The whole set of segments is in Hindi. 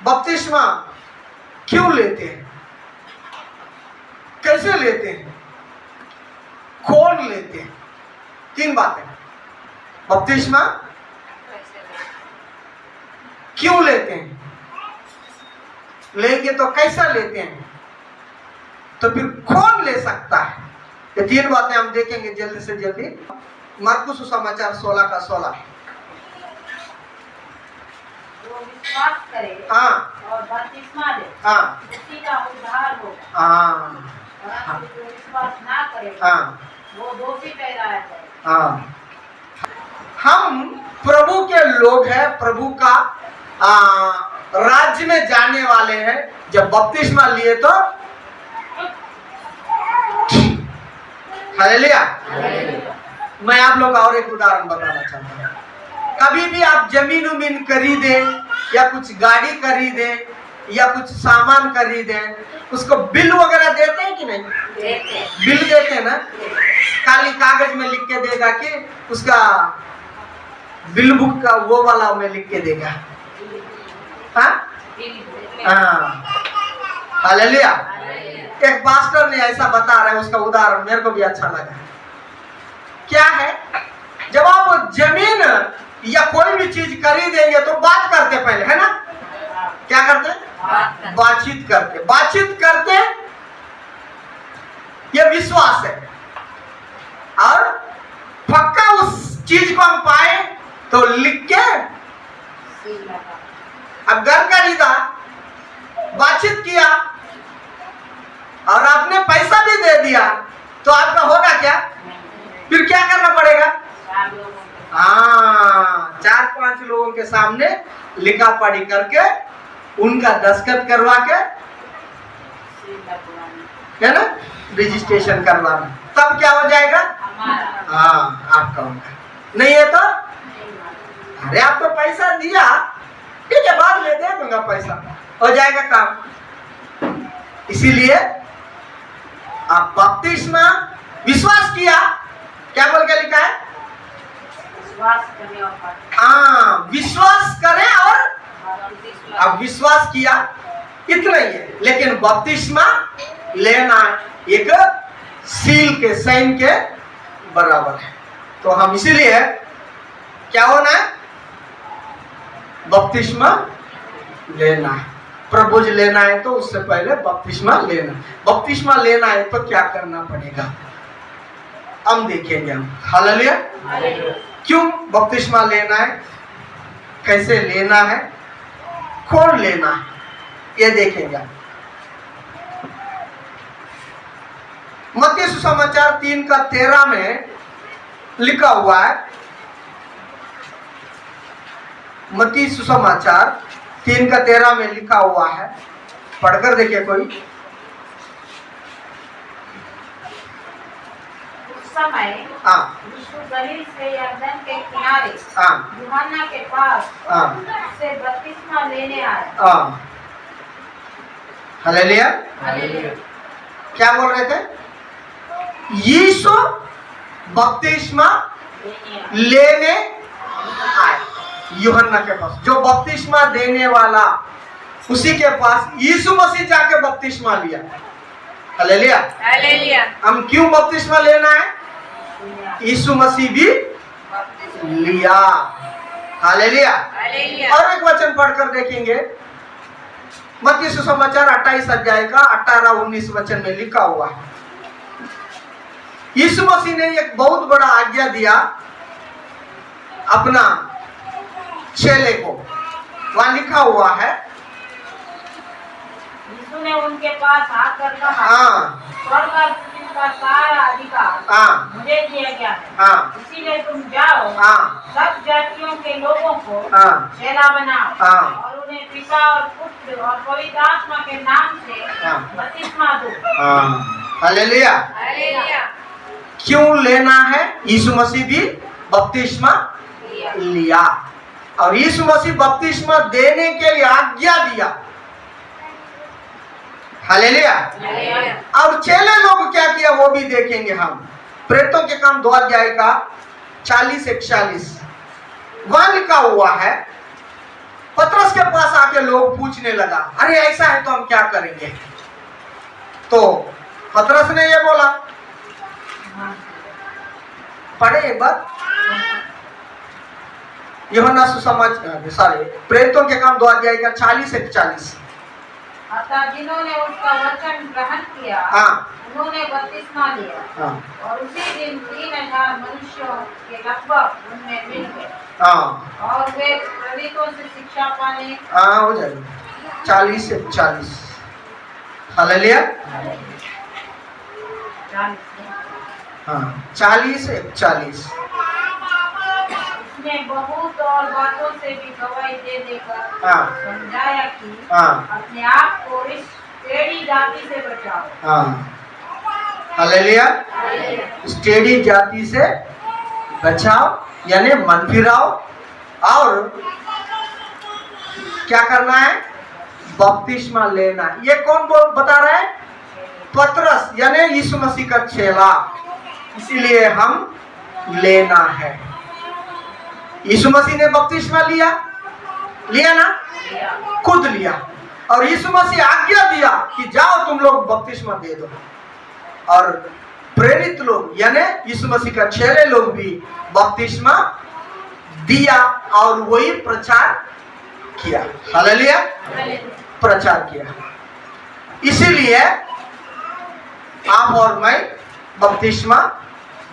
बपतिस्मा क्यों लेते हैं, कैसे लेते हैं, कौन लेते हैं? 3 बातें। बपतिस्मा क्यों लेते हैं, लेंगे तो कैसा लेते हैं, तो फिर कौन ले सकता है? ये 3 बातें हम देखेंगे जल्दी से जल्दी। मरकुस सुसमाचार 16 का 16। जो विश्वास करे और बपतिस्मा ले उसी का उद्धार होगा। और जो विश्वास ना करेगा वो दोषी ठहराया जाएगा। हम प्रभु के लोग हैं, प्रभु का राज्य में जाने वाले हैं। जब बपतिस्मा लिए तो हालेलुया। मैं आप लोग का और एक उदाहरण बताना चाहता हूँ। कभी भी आप जमीन उमीन खरीदे या कुछ गाड़ी खरीदे या कुछ सामान खरीदे, उसको बिल वगैरह देते हैं कि नहीं? बिल देते हैं ना। खाली कागज में लिख के देगा कि उसका बिल बुक का वो वाला में लिख के देगा। हालेलुया। एक पास्टर ने ऐसा बता रहा है, उसका उदाहरण मेरे को भी अच्छा लगा। क्या है, जब आप जमीन या कोई भी चीज खरीदेंगे तो बात करते पहले, है ना? क्या करते? बातचीत करते। बातचीत करते ये विश्वास है, और पक्का उस चीज को हम पाए तो लिख के। अब घर खरीदा, बातचीत किया और आपने पैसा भी दे दिया, तो आपका होगा क्या? फिर क्या करना पड़ेगा? 4-5 लोगों के सामने लिखा पढ़ी करके उनका दस्तखत करवा के, है ना, रजिस्ट्रेशन करवाना, तब क्या हो जाएगा? आपका होगा। नहीं है तो अरे आप तो पैसा दिया, ठीक है बाद में दे दूंगा, पैसा हो जाएगा काम। इसीलिए आप बपतिस्मा विश्वास किया, क्या बोल के लिखा है? विश्वास करें और अब विश्वास किया, इतना ही है। लेकिन बपतिस्मा लेना एक सील के साइन के बराबर है। तो हम इसीलिए क्या होना है? बपतिस्मा लेना है। प्रभुज लेना है तो उससे पहले बपतिस्मा लेना। बपतिस्मा लेना है तो क्या करना पड़ेगा हम देखेंगे। हम हालेलुया। क्यों बपतिस्मा लेना है, कैसे लेना है, कौन लेना है, ये देखेंगे। मत्ती सुसमाचार 3 का 13 में लिखा हुआ है। मत्ती सुसमाचार 3 का 13 में लिखा हुआ है, पढ़कर देखिए कोई। समय यीशु गलील से यरदन के किनारे यूहन्ना के पास से बपतिस्मा लेने आया। हालेलुया। क्या बोल रहे थे? यीशु बपतिस्मा लेने आए यूहन्ना के पास। जो बपतिस्मा देने वाला, उसी के पास यीशु मसीह जाके बपतिस्मा लिया। हालेलुया। हम क्यों बपतिस्मा लेना है? यीशु मसीह भी लिया। हालेलुया। और एक वचन पढ़कर देखेंगे। मत्ती सुसमाचार 28 अध्याय का 18-19 वचन में लिखा हुआ है। यीशु मसीह ने एक बहुत बड़ा आज्ञा दिया अपना चेले को। वहां लिखा हुआ है, यीशु ने उनके पास आकर कहा, स्वर्ग और पृथ्वी का सारा अधिकार मुझे दिया गया है। इसीलिए तुम जाओ, सब जातियों के लोगों को चेला बनाओ और उन्हें पिता और पुत्र और पवित्र आत्मा के नाम से बपतिस्मा दो। हालेलुया। क्यों लेना है? यीशु मसीह भी बपतिस्मा लिया और यीशु मसीह बपतिस्मा देने के लिए आज्ञा दिया। हालेलुया। और चेले लोग क्या किया वो भी देखेंगे हम। प्रेरितों के काम 2 अध्याय का 40-41 वहां लिखा हुआ है, पतरस के पास आके लोग पूछने लगा, अरे ऐसा है तो हम क्या करेंगे? तो पतरस ने ये बोला, पढ़े एक बार, यूहन्ना सुसमाचार सॉरी प्रेरितों के काम 2 अध्याय का 40-41। अतः जिन्होंने उसका वचन ग्रहण किया, उन्होंने बपतिस्मा लिया, और उसी दिन 3000 मनुष्यों के लगभग उनमें मिल गए, और वे प्रेरितों से शिक्षा पाने। हो जाएगा 40-40। हालेलुया। 40-40। उसने बहुत और बातों से भी गवाही दे देकर समझाया कि अपने आप को इस टेढ़ी जाति से बचाओ। हालेलुया। टेढ़ी जाति से बचाओ, यानी मन फिराओ, और क्या करना है? बपतिस्मा लेना। ये कौन बता रहा है? पतरस, यानी यीशु मसीह का चेला। इसीलिए हम लेना है। यीशु मसीह ने बपतिस्मा लिया ना, खुद लिया, और यीशु मसीह आज्ञा दिया कि जाओ तुम लोग बपतिस्मा दे दो, और प्रेरित लोग यानी यीशु मसीह का चेले लोग भी बपतिस्मा दिया और वही प्रचार किया। हालेलुया। प्रचार किया। इसीलिए आप और मैं बपतिस्मा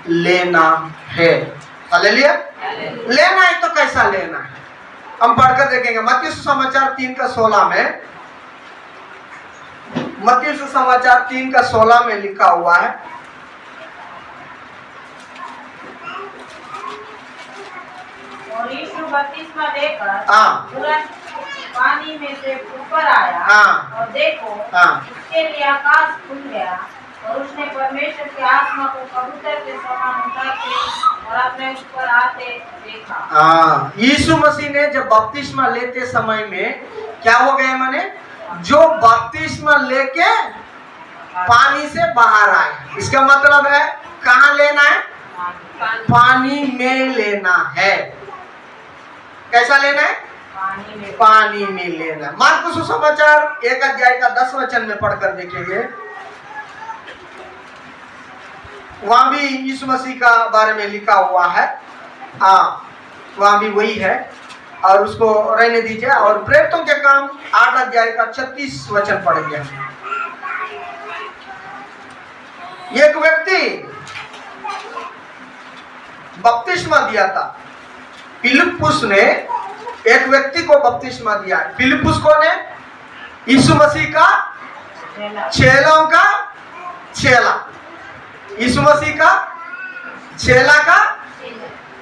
लेना है। हालेलुया। लेना है तो कैसा लेना है? हम पढ़कर देखेंगे मत्ती सुसमाचार 3:16 में। मत्ती सुसमाचार 3:16 में लिखा हुआ है, और यीशु बपतिस्मा देकर तुरंत पानी में से ऊपर आया, और देखो उसके लिए आकाश खुल गया, और उसने परमेश्वर की आत्मा को कबूतर के समान उड़ाते और अपने ऊपर आते देखा। यीशु मसीह ने जब बपतिस्मा लेते समय में क्या हो गए? माने जो बपतिस्मा लेके पानी से बाहर आए, इसका मतलब है कहाँ लेना है? पानी में लेना है। कैसा लेना है? पानी में लेना है। मार्कुस सुसमाचार 1 अध्याय का 10 वचन में पढ़कर देखेंगे, वहां भी यीशु मसीह का बारे में लिखा हुआ है। वहां भी वही है, और उसको रहने दीजिए। और प्रेरितों के काम 8 अध्याय का 36 वचन पढ़ेंगे। एक व्यक्ति बपतिस्मा दिया था, फिलिप्पुस ने एक व्यक्ति को बपतिस्मा दिया। फिलिप्पुस कौन है? यीशु मसीह का चेलों का चेला, यीशु मसीह का चेला का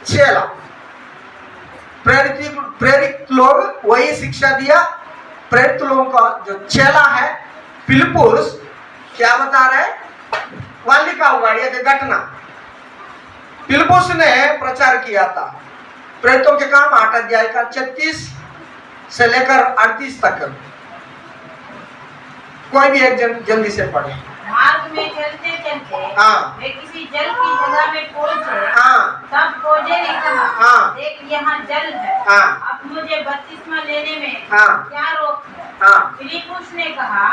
चेला। प्रेरित लोग वही शिक्षा दिया। प्रेरित लोगों का जो चेला है फिलिप्पुस, क्या बता रहा है? वहां लिखा हुआ है एक घटना। फिलिप्पुस ने प्रचार किया था। प्रेरितों के काम 8 अध्याय का 36 से लेकर 38 तक। कोई भी एक जल्दी से पढ़े। मार्ग में चलते चलते वे किसी जल की जगह में पहुंचे। तब खोजे ने कहा, देख यहाँ जल है, अब मुझे बपतिस्मा लेने में क्या रोक है? फिलिप्पुस ने कहा,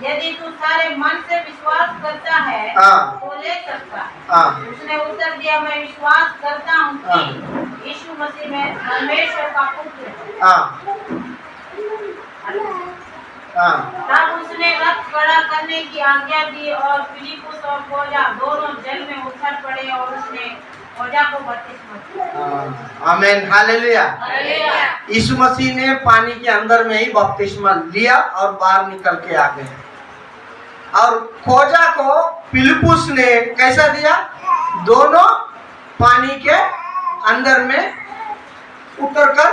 यदि तू सारे मन से विश्वास करता है तो ले सकता है। उसने उत्तर दिया, मैं विश्वास करता हूँ कि यीशु मसीह में परमेश्वर का पुत्र है। तब उसने रथ खड़ा करने की आज्ञा दी, और फिलिप्पुस और खोजा दोनों जल में उतर पड़े, और उसने खोजा को बपतिस्मा दिया। आमीन। हालेलुया। यीशु मसीह ने पानी के अंदर में ही बपतिस्मा लिया और बाहर निकल के आ गए। और खोजा को फिलिप्पुस ने कैसा दिया? दोनों पानी के अंदर में उतरकर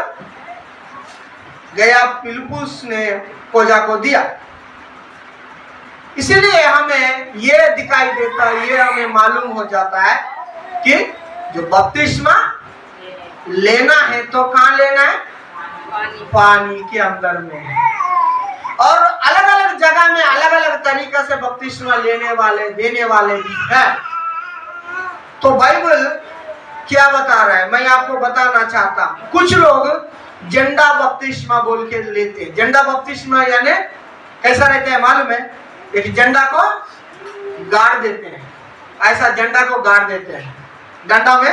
गया। फिलिप्पुस ने खोजा को दिया। इसीलिए हमें ये दिखाई देता है, ये हमें मालूम हो जाता है कि जो बपतिस्मा लेना है तो कहाँ लेना है? पानी के अंदर में है। और अलग अलग जगह में अलग अलग तरीका से बपतिस्मा लेने वाले देने वाले भी है। तो बाइबल क्या बता रहा है मैं आपको बताना चाहता हूं। कुछ लोग झंडा बपतिस्मा बोल के लेते हैं। झंडा बपतिस्मा यानी कैसा रहता है मालूम है? एक झंडा को गाड़ देते हैं, ऐसा झंडा को गाड़ देते हैं, डंडा में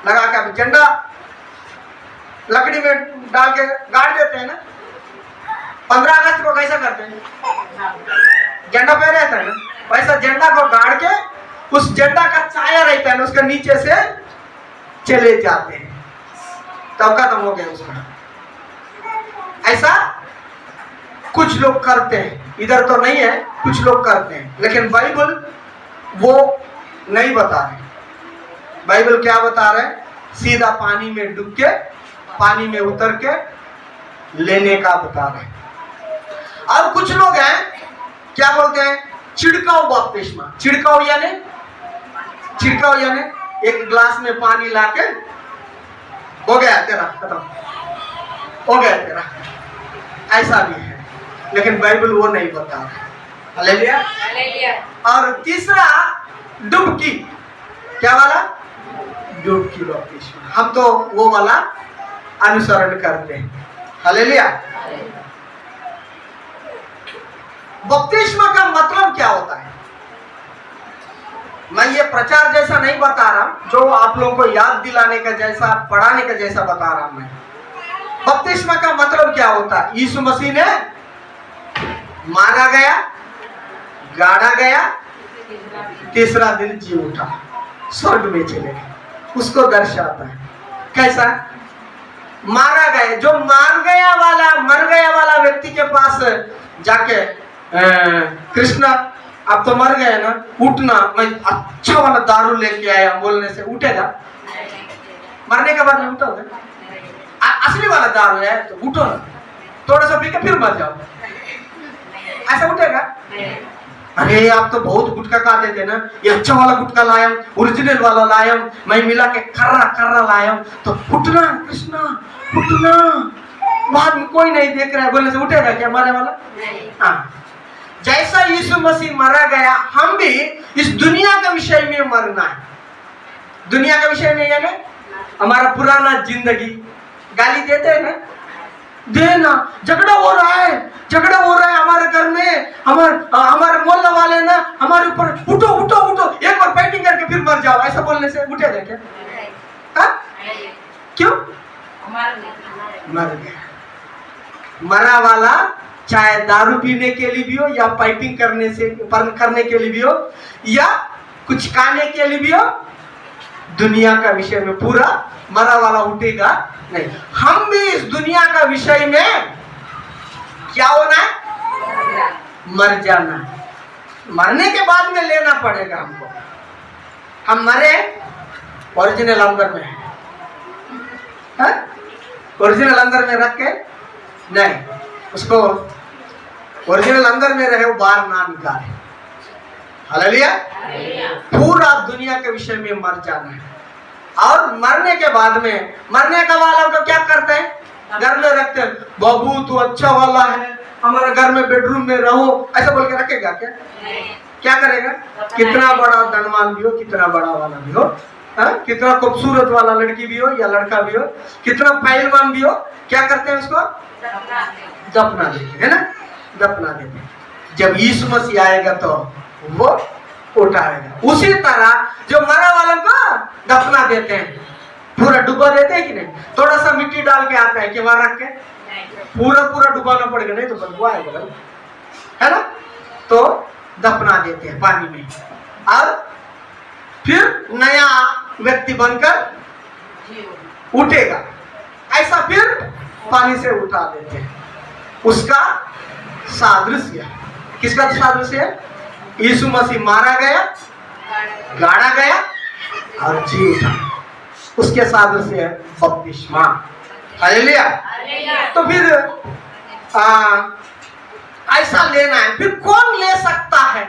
लगा के झंडा लकड़ी में डाल के गाड़ देते हैं ना। 15 अगस्त को कैसा करते हैं? झंडा पे रहता है ना, वैसा झंडा को गाड़ के उस झंडा का छाया रहता है ना, उसके नीचे से चले जाते हैं, तब खत्म हो गया उसका। ऐसा कुछ लोग करते हैं, इधर तो नहीं है, कुछ लोग करते हैं, लेकिन बाइबल वो नहीं बता रहे। बाइबल क्या बता रहे? सीधा पानी में डूब के, पानी में उतर के लेने का बता रहे। अब कुछ लोग हैं क्या बोलते हैं? छिड़काव बपतिस्मा। छिड़काव यानी एक ग्लास में पानी लाके हो गया तेरा, खत्म हो गया तेरा, ऐसा भी है, लेकिन बाइबल वो नहीं बता रहा। हालेलुया। और तीसरा डुबकी, क्या वाला? डुबकी बपतिस्मा। हम तो वो वाला अनुसरण करते हैं। हालेलुया। बपतिस्मा का मतलब क्या होता है? मैं ये प्रचार जैसा नहीं बता रहा, जो आप लोगों को याद दिलाने का जैसा, पढ़ाने का जैसा बता रहा हूं मैं। बपतिस्मा का मतलब क्या होता है? यीशु मसीह ने मारा गया, गाड़ा गया, तीसरा दिन जी उठा, स्वर्ग में चले गए, उसको दर्शाता है। कैसा? मारा गया, जो मर गया वाला व्यक्ति के पास जाके कृष्णा अब तो मर गए ना, उठना, मैं अच्छा वाला दारू लेके आया बोलने से उठेगा? मरने के बाद में उठोगे? असली वाला दारू है तो उठो ना, थोड़ा सा पी के फिर मर जाओ, ऐसा उठेगा? अरे आप तो बहुत गुटखा खाते थे ना, ये अच्छा वाला गुटखा लाया, ओरिजिनल वाला लाया, मैं मिला के खर्रा लाया, तो उठना कृष्णा उठना, बाद में कोई नहीं देख रहा है बोलने से उठेगा क्या मारे वाला? हाँ, जैसा यीशु मसीह मारा गया, हम भी इस दुनिया के विषय में मरना है। दुनिया के विषय में यानी हमारा पुराना जिंदगी, गाली देते हैं ना, देना, झगड़ा हो रहा है हमारे घर में, हमारे मोहल्ला वाले ना हमारे ऊपर, उठो एक बार फाइटिंग करके फिर मर जाओ, ऐसा बोलने से उठेगा क्या? क्यों? मर गया। मरा वाला चाहे दारू पीने के लिए भी हो, या पाइपिंग करने के लिए भी हो, या कुछ खाने के लिए भी हो, दुनिया का विषय में पूरा मरा वाला उठेगा नहीं। हम भी इस दुनिया का विषय में क्या होना है? मर जाना है। मरने के बाद में लेना पड़ेगा हमको। हम मरे ओरिजिनल अंदर में है, ओरिजिनल अंदर में रख के नहीं, उसको ओरिजिनल अंदर में रहे, वो बाहर ना निकाले। हालेलुया। पूरा दुनिया के विषय में मर जाना है। और मरने के बाद में, मरने का वाला तो क्या करते हैं? घर में रखते हैं, बाबू तू अच्छा वाला है, हमारे घर में बेडरूम में रहो, ऐसा बोल के रखेगा क्या? क्या करेगा? कितना बड़ा धनवान भी हो, कितना बड़ा वाला भी हो, कितना खूबसूरत वाला लड़की भी हो या लड़का भी हो, कितना पहलवान भी हो, क्या करते हैं? उसको दफना देते है ना, दफना देते। जब यीशु मसीह आएगा तो वो उठाएगा। उसी तरह जो मरा वालों को दफना देते हैं, पूरा डुबा देते हैं कि नहीं? थोड़ा सा मिट्टी डाल के आता है कि वहां रख के पूरा डुबाना पड़ेगा, नहीं तो बदबू आएगा है ना। तो दफना देते हैं पानी में, और फिर नया व्यक्ति बनकर उठेगा, ऐसा फिर पानी से उठा देते हैं। उसका सादृश्य, किसका सादृश्य है? यीशु मसीह मारा गया, गाड़ा गया और जी उठा, उसके सादृश्य है बपतिस्मा। हालेलुया। तो फिर ऐसा लेना है, फिर कौन ले सकता है?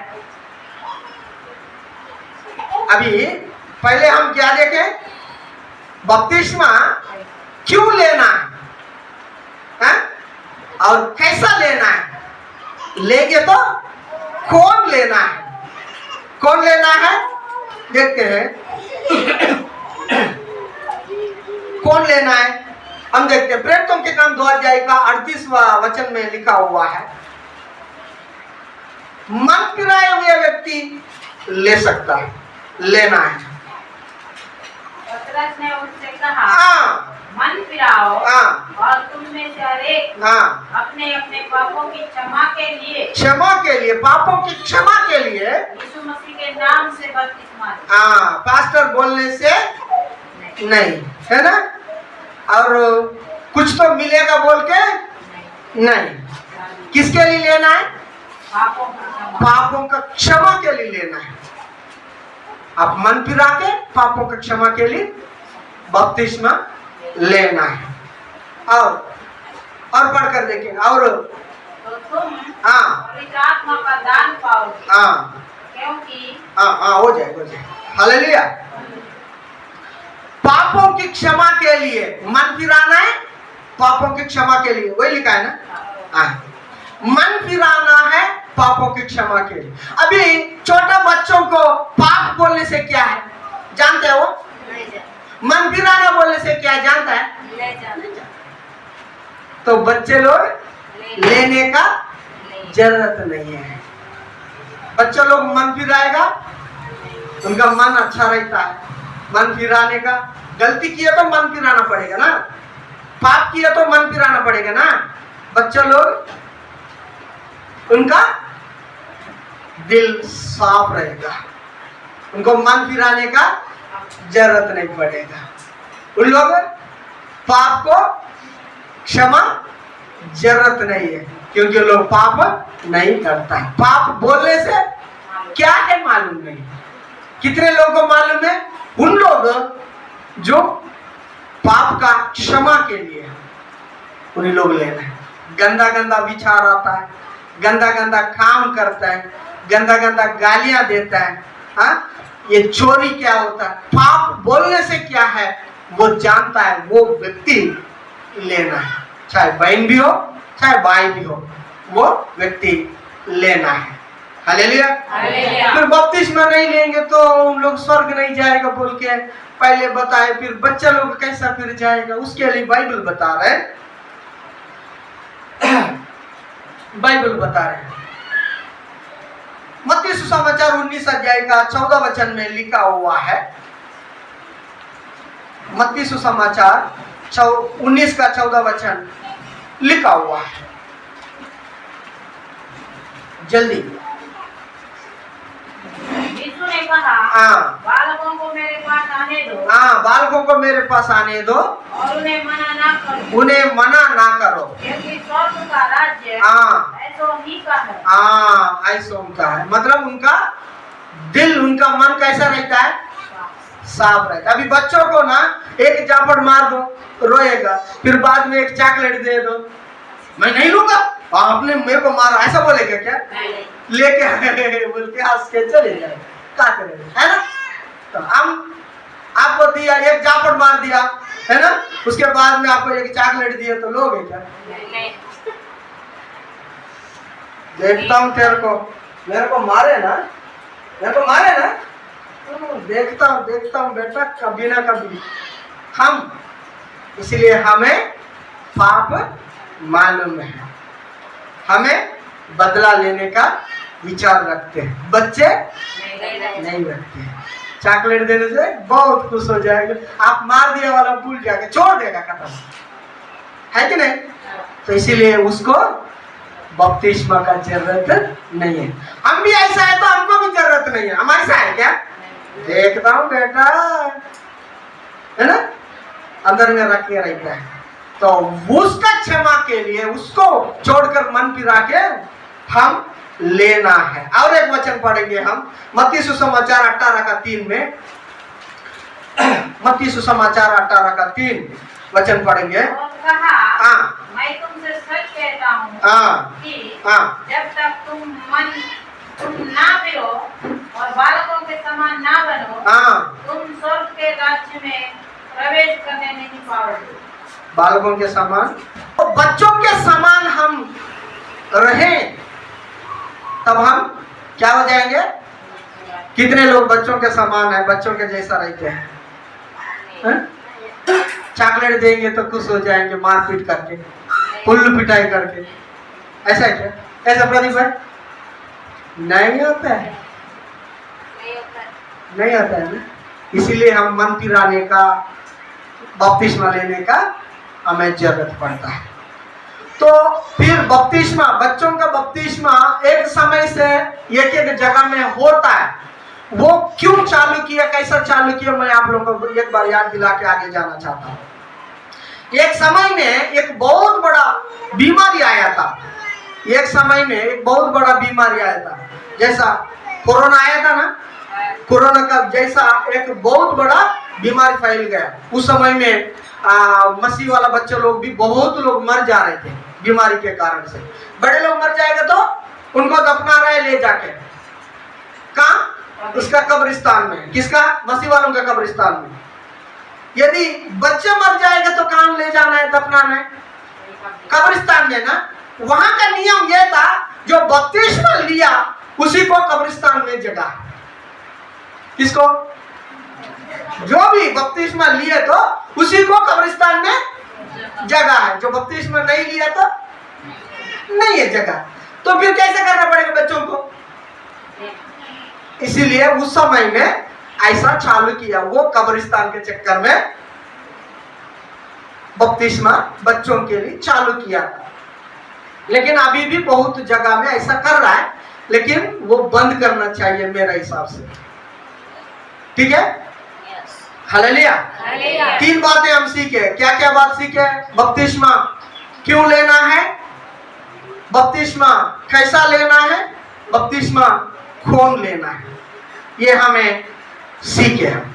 अभी पहले हम क्या देखें? बपतिस्मा क्यों लेना है और कैसा लेना है? लेंगे तो कौन लेना है? कौन लेना है देखते हैं। कौन लेना है? हम देखते हैं प्रेरितों के काम 2 अध्याय का 38वां वचन में लिखा हुआ है, मन फिराए हुए व्यक्ति ले सकता है, लेना है। पतरस ने उससे कहा, हाँ मन फिराओ हाँ और तुम में से हर एक हाँ, अपने अपने पापों की क्षमा के लिए, क्षमा के लिए, पापों की क्षमा के लिए यीशु मसीह के नाम से बपतिस्मा ले। हाँ, पास्टर बोलने से नहीं, है ना। और कुछ तो मिलेगा बोल के नहीं, किसके लिए लेना है? पापों की क्षमा। पापों का क्षमा के लिए लेना है। आप मन फिरा के पापों का क्षमा के लिए बपतिस्मा लेना है। और पढ़कर देखें। और तो तुम हाँ पवित्र आत्मा का दान पाओगे, हाँ क्योंकि हाँ, हो जाए। हालेलुया। पापों की क्षमा के लिए मन फिराना है, पापों की क्षमा के लिए, वही लिखा है ना। हाँ, मन फिराना है पापों की क्षमा के लिए। अभी छोटे बच्चों को पाप बोलने से क्या है जानते हो? मन फिराना बोलने से क्या है जानता है? तो बच्चे लोग लेने का जरूरत नहीं है। बच्चे लोग मन फिराएगा, उनका मन अच्छा रहता है। मन फिराने का, गलती किए तो मन फिराना पड़ेगा ना, पाप किए तो मन फिराना पड़ेगा ना। बच्चे लोग, उनका दिल साफ रहेगा, उनको मन फिराने का जरूरत नहीं पड़ेगा। उन लोग पाप को क्षमा जरूरत नहीं है, क्योंकि लोग पाप नहीं करता है। पाप बोलने से क्या है मालूम नहीं। कितने लोगों को मालूम है? उन लोग जो पाप का क्षमा के लिए, उन्हीं लोग लेना है। गंदा गंदा विचार आता है, गंदा गंदा काम करता है, गंदा गंदा गालियां देता है। हाँ, ये चोरी क्या होता है? पाप बोलने से क्या है वो जानता है, वो व्यक्ति लेना है। चाहे बहन भी हो चाहे भाई भी हो, वो व्यक्ति लेना है। हालेलुया। फिर बपतिस्मा नहीं लेंगे तो उन लोग स्वर्ग नहीं जाएगा बोल के पहले बताए, फिर बच्चा लोग कैसा फिर जाएगा? उसके लिए बाइबल बता रहे हैं, बाइबल बता रहे हैं। मत्ती सुसमाचार 19 अध्याय का 14 वचन में लिखा हुआ है। मत्ती सुसमाचार 19 का 14 वचन लिखा हुआ है, जल्दी। यीशु ने कहा, हाँ, बालकों को मेरे पास आने दो। हाँ, बालकों को मेरे पास आने दो और उन्हें मना ना करो, उन्हें मना ना करो, क्योंकि स्वर्ग का राज्य हाँ ऐसों ही का है। हाँ, ऐसा उनका है। मतलब उनका दिल, उनका मन कैसा रहता है? साफ रहता है। अभी बच्चों को ना एक झापड़ मार दो रोएगा, फिर बाद में एक चॉकलेट दे दो, मैं नहीं लूंगा, आपने मेरे को मारा, ऐसा बोलेगा क्या? लेके बोल के हंस के चले जाए, क्या करेगा, है ना। तो हम आपको दिया, एक झापड़ मार दिया, है ना, उसके बाद में आपको एक चॉकलेट दिया तो लोगे क्या? देखता हूँ तेरे को, मेरे को मारे ना, मेरे को मारे ना, तो देखता हूँ बेटा, कभी ना कभी हम, इसलिए हमें पाप मालूम है, हमें बदला लेने का विचार रखते हैं। बच्चे नहीं रखते हैं। चॉकलेट देने से बहुत खुश हो जाएगा, आप मार दिया वाला भूल जाएगा, छोड़ देगा, खत्म है कि नहीं। तो इसीलिए उसको बपतिस्मा का जरूरत नहीं है। हम भी ऐसा है तो हमको भी जरूरत नहीं है। हम ऐसा है क्या? देखता हूँ बेटा, है ना, अंदर में रख के रहता है। तो उसका क्षमा के लिए उसको छोड़कर मन फिरा के हम लेना है। और एक वचन पढ़ेंगे हम, मत्ती सुसमाचार 18:3 में। मत्ती सुसमाचार 18:3 वचन पढ़ेंगे। और कहा, हाँ, मैं तुमसे सच कहता हूँ हाँ, कि हाँ, जब तक तुम ना फिरो और बालकों के समान ना बनो, हाँ, तुम स्वर्ग के राज्य में प्रवेश करने नहीं पाओगे। बालकों के समान, तो बच्चों के समान हम रहें तब हम क्या हो जाएंगे? कितने लोग बच्चों के समान है, बच्चों के जैसा रहते हैं? चॉकलेट देंगे तो खुश हो जाएंगे, मारपीट करके, पुल्लू पिटाई करके। ऐसा है क्या? ऐसा प्रदीप भाई? नहीं होता है, नहीं होता है ना। इसीलिए हम मन फिराने का, बपतिस्मा लेने का हमें जरूरत पड़ता है। तो फिर बपतिस्मा, बच्चों का बपतिस्मा एक समय से एक एक जगह में होता है। वो क्यों चालू किया, कैसा चालू किया, मैं आप लोगों को एक बार याद दिला के आगे जाना चाहता हूँ। एक समय में एक बहुत बड़ा बीमारी आया था। एक समय में एक बहुत बड़ा बीमारी आया था, जैसा कोरोना आया था ना। कोरोना का जैसा एक बहुत बड़ा बीमारी फैल गया। उस समय में मसीह वाला बच्चे लोग भी, बहुत लोग मर जा रहे थे बीमारी के कारण से। बड़े लोग मर जाएगा तो उनको दफना रहे ले जाके, कहाँ? उसका कब्रिस्तान में। किसका? मसीह वालों का कब्रिस्तान में। यदि बच्चे मर जाएगा तो कहाँ ले जाना है, दफनाना है? कब्रिस्तान में ना। वहां का नियम यह था, जो बपतिस्मा लिया उसी को कब्रिस्तान में जगह। किसको? जो भी बपतिस्मा लिए तो उसी को कब्रिस्तान में जगह है। जो बपतिस्मा नहीं लिया तो नहीं है जगह। तो फिर कैसे करना पड़ेगा बच्चों को? इसीलिए उस समय में ऐसा चालू किया। वो कब्रिस्तान के चक्कर में बपतिस्मा बच्चों के लिए चालू किया था। लेकिन अभी भी बहुत जगह में ऐसा कर रहा है, लेकिन वो बंद करना चाहिए मेरे हिसाब से। ठीक है? हालेलुया। 3 बातें हम सीखे। क्या क्या बात सीखे? बपतिस्मा क्यों लेना है, बपतिस्मा कैसा लेना है, बपतिस्मा कौन लेना है, ये हमें सीखे हैं।